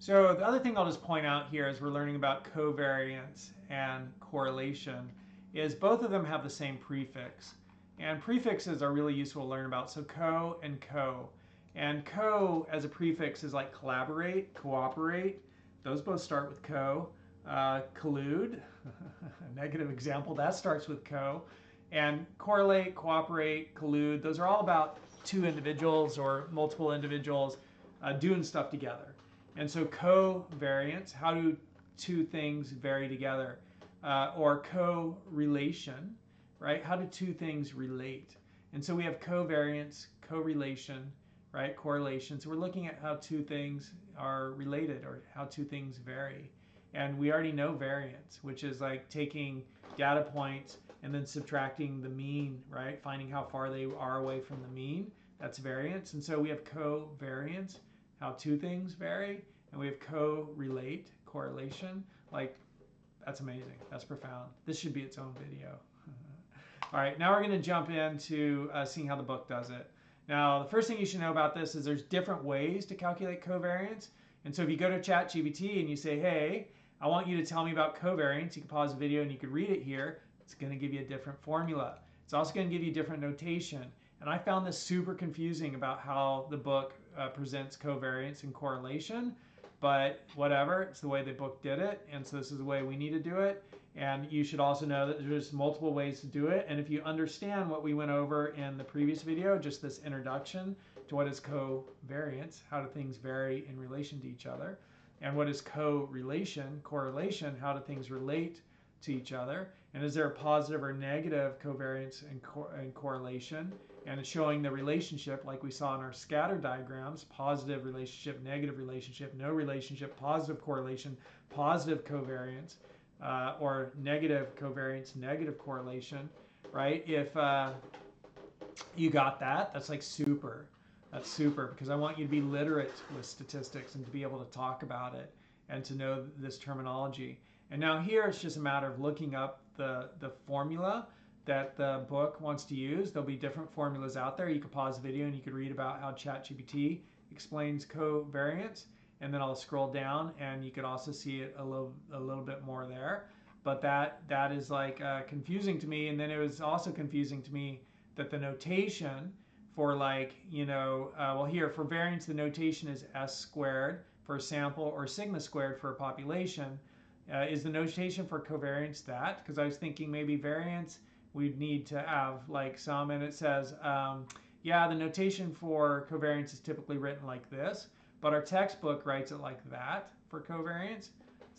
So the other thing I'll just point out here as we're learning about covariance and correlation is both of them have the same prefix. And prefixes are really useful to learn about. So co and co. And co as a prefix is like collaborate, cooperate. Those both start with co. Collude, a negative example, that starts with co. And correlate, cooperate, collude, those are all about two individuals or multiple individuals doing stuff together. And so covariance, how do two things vary together? Or correlation, right? How do two things relate? And so we have covariance, correlation, right? Correlation. So we're looking at how two things are related or how two things vary. And we already know variance, which is like taking data points and then subtracting the mean, right? Finding how far they are away from the mean. That's variance. And so we have covariance, how two things vary, and we have correlate, correlation. Like, that's amazing. That's profound. This should be its own video. All right, now we're going to jump into seeing how the book does it. Now, the first thing you should know about this is there's different ways to calculate covariance. And so if you go to ChatGPT and you say, hey, I want you to tell me about covariance, you can pause the video and you can read it here. It's going to give you a different formula. It's also going to give you different notation. And I found this super confusing about how the book presents covariance and correlation, but whatever, it's the way the book did it, and so this is the way we need to do it. And you should also know that there's multiple ways to do it, and if you understand what we went over in the previous video, just this introduction to what is covariance, how do things vary in relation to each other, and what is correlation, how do things relate to each other, and is there a positive or negative covariance and correlation, and it's showing the relationship like we saw in our scatter diagrams, positive relationship, negative relationship, no relationship, positive correlation, positive covariance, or negative covariance, negative correlation, right? If you got that, that's like super. That's super, because I want you to be literate with statistics and to be able to talk about it and to know this terminology. And now here it's just a matter of looking up the formula that the book wants to use. There'll be different formulas out there. You can pause the video and you can read about how ChatGPT explains covariance, and then I'll scroll down and you can also see it a little bit more there. But that is like confusing to me. And then it was also confusing to me that the notation for like, well here for variance, the notation is S squared for a sample or sigma squared for a population. Is the notation for covariance that? Because I was thinking maybe variance, we'd need to have like some, and it says, yeah, the notation for covariance is typically written like this, but our textbook writes it like that for covariance.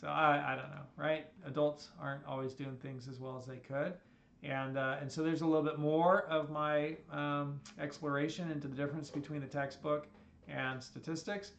So I don't know, right? Adults aren't always doing things as well as they could. And so there's a little bit more of my exploration into the difference between the textbook and statistics.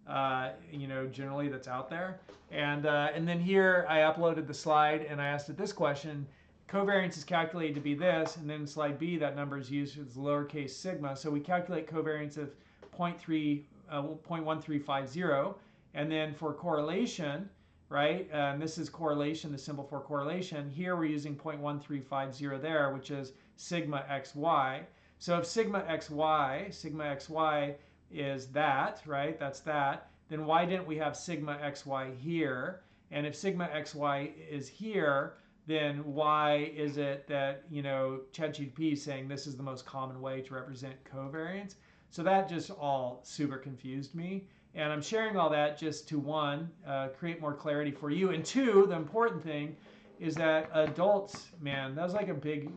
Generally that's out there. And then here I uploaded the slide and I asked it this question. Covariance is calculated to be this, and then in slide B, that number is used as lowercase sigma. So we calculate covariance of 0.1350, and then for correlation, right? And this is correlation, the symbol for correlation. Here we're using 0.1350 there, which is sigma xy. So if sigma xy is that, right? That's that. Then why didn't we have sigma xy here? And if sigma xy is here, then why is it that, ChatGPT is saying this is the most common way to represent covariance? So that just all super confused me. And I'm sharing all that just to, one, create more clarity for you. And two, the important thing is that adults, man, that was like a big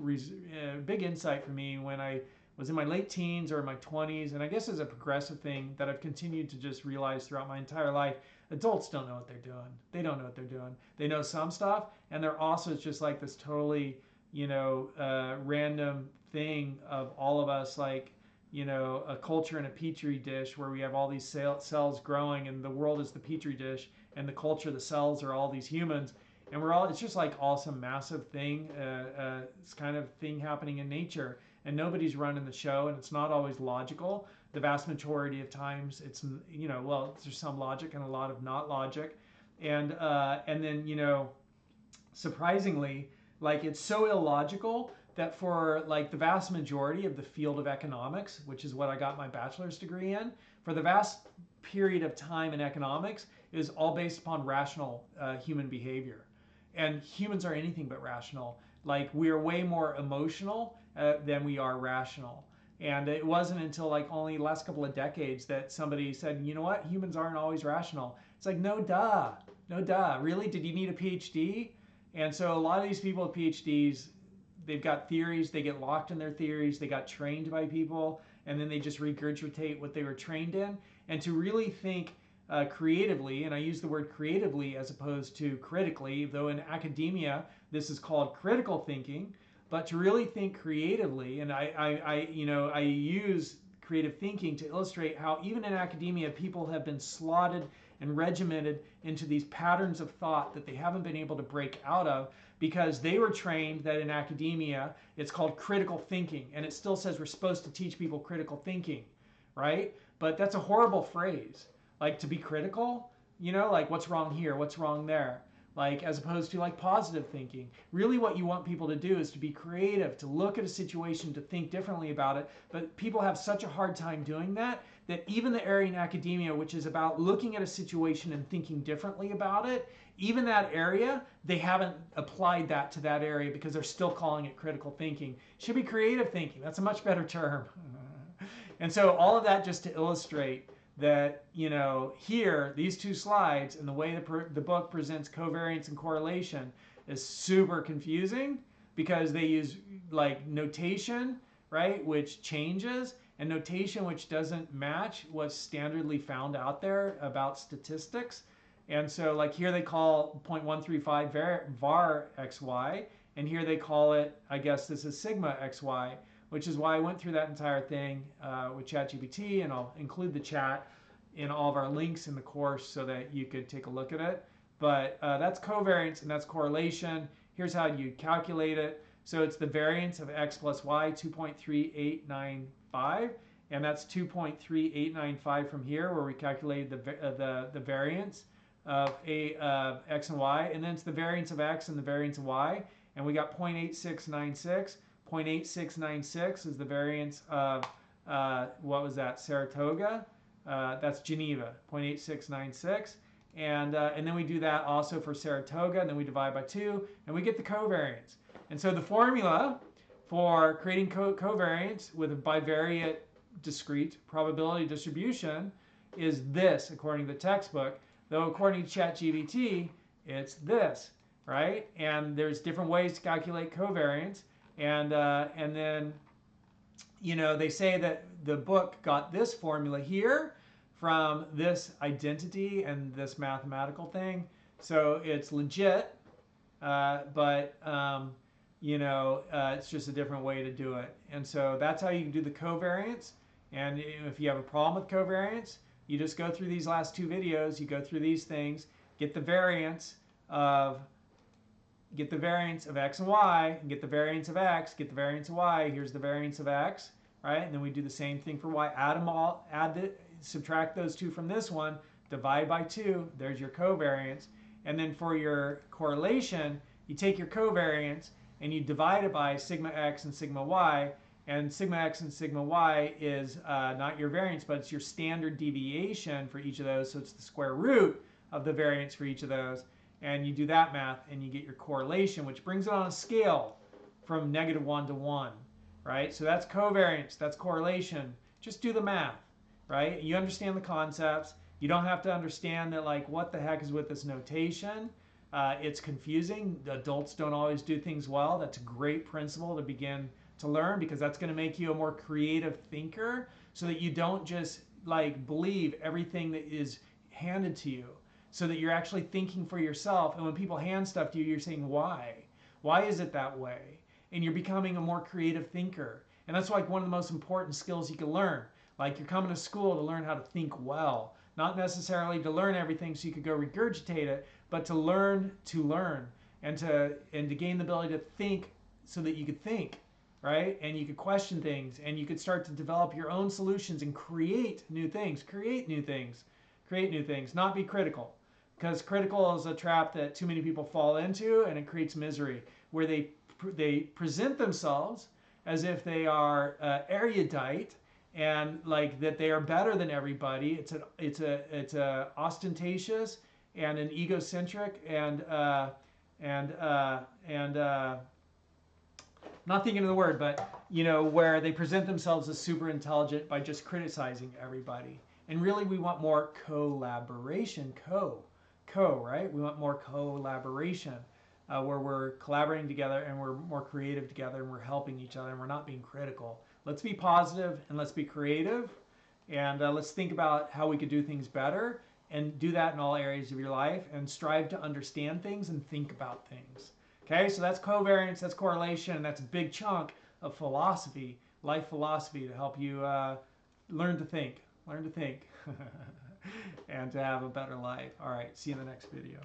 insight for me when I was in my late teens or my 20s. And I guess it's a progressive thing that I've continued to just realize throughout my entire life. Adults don't know what they're doing. They don't know what they're doing. They know some stuff, and they're also just like this totally, random thing of all of us, like, a culture in a petri dish where we have all these cells growing, and the world is the petri dish, and the culture, the cells are all these humans, and it's just like awesome, massive thing, this kind of thing happening in nature, and nobody's running the show, and it's not always logical. The vast majority of times it's, there's some logic and a lot of not logic. And then, surprisingly, like it's so illogical that for like the vast majority of the field of economics, which is what I got my bachelor's degree in, for the vast period of time in economics, it was all based upon rational human behavior. And humans are anything but rational. Like, we are way more emotional than we are rational. And it wasn't until like only the last couple of decades that somebody said, you know what, humans aren't always rational. It's like, no duh, no duh. Really? Did you need a PhD? And so a lot of these people with PhDs, they've got theories, they get locked in their theories, they got trained by people, and then they just regurgitate what they were trained in. And to really think creatively, and I use the word creatively as opposed to critically, though in academia this is called critical thinking, but to really think creatively, and I use creative thinking to illustrate how even in academia people have been slotted and regimented into these patterns of thought that they haven't been able to break out of because they were trained that in academia it's called critical thinking, and it still says we're supposed to teach people critical thinking, right? But that's a horrible phrase. Like, to be critical, like what's wrong here, what's wrong there, like as opposed to like positive thinking. Really what you want people to do is to be creative, to look at a situation, to think differently about it. But people have such a hard time doing that even the area in academia, which is about looking at a situation and thinking differently about it, even that area, they haven't applied that to that area because they're still calling it critical thinking. It should be creative thinking. That's a much better term. And so all of that just to illustrate that, here, these two slides and the way the book presents covariance and correlation is super confusing because they use like notation, right, which changes, and notation which doesn't match what's standardly found out there about statistics. And so like here they call 0.135 var xy, and here they call it, I guess this is sigma xy, which is why I went through that entire thing with ChatGPT, and I'll include the chat in all of our links in the course so that you could take a look at it. But that's covariance and that's correlation. Here's how you calculate it. So it's the variance of x plus y, 2.3895, and that's 2.3895 from here where we calculated the variance of x and y, and then it's the variance of x and the variance of y, and we got 0.8696. 0.8696 is the variance of, what was that, Saratoga? That's Geneva, 0.8696. And then we do that also for Saratoga, and then we divide by 2, and we get the covariance. And so the formula for creating covariance with a bivariate discrete probability distribution is this, according to the textbook, though according to ChatGPT, it's this, right? And there's different ways to calculate covariance. And then, they say that the book got this formula here from this identity and this mathematical thing. So it's legit, but, it's just a different way to do it. And so that's how you can do the covariance. And if you have a problem with covariance, you just go through these last two videos, you go through these things, get the variance of x and y, and get the variance of x, get the variance of y. Here's the variance of x, right? And then we do the same thing for y. Subtract those two from this one, divide by 2. There's your covariance. And then for your correlation, you take your covariance and you divide it by sigma x and sigma y. And sigma x and sigma y is not your variance, but it's your standard deviation for each of those. So it's the square root of the variance for each of those. And you do that math and you get your correlation, which brings it on a scale from -1 to 1, right? So that's covariance, that's correlation. Just do the math, right? You understand the concepts. You don't have to understand that, like, what the heck is with this notation? It's confusing. The adults don't always do things well. That's a great principle to begin to learn, because that's going to make you a more creative thinker so that you don't just like believe everything that is handed to you, so that you're actually thinking for yourself. And when people hand stuff to you, you're saying, why? Why is it that way? And you're becoming a more creative thinker. And that's like one of the most important skills you can learn. Like, you're coming to school to learn how to think well, not necessarily to learn everything so you could go regurgitate it, but to learn and to gain the ability to think so that you could think, right? And you could question things, and you could start to develop your own solutions and create new things, not be critical. Because critical is a trap that too many people fall into, and it creates misery, where they present themselves as if they are erudite and like that they are better than everybody. It's a ostentatious and an egocentric and not thinking of the word, but where they present themselves as super intelligent by just criticizing everybody. And really, we want more collaboration, right? We want more collaboration, where we're collaborating together and we're more creative together and we're helping each other and we're not being critical. Let's be positive and let's be creative, and let's think about how we could do things better, and do that in all areas of your life, and strive to understand things and think about things. Okay, so that's covariance, that's correlation, and that's a big chunk of philosophy, life philosophy, to help you learn to think, and to have a better life. All right, see you in the next video.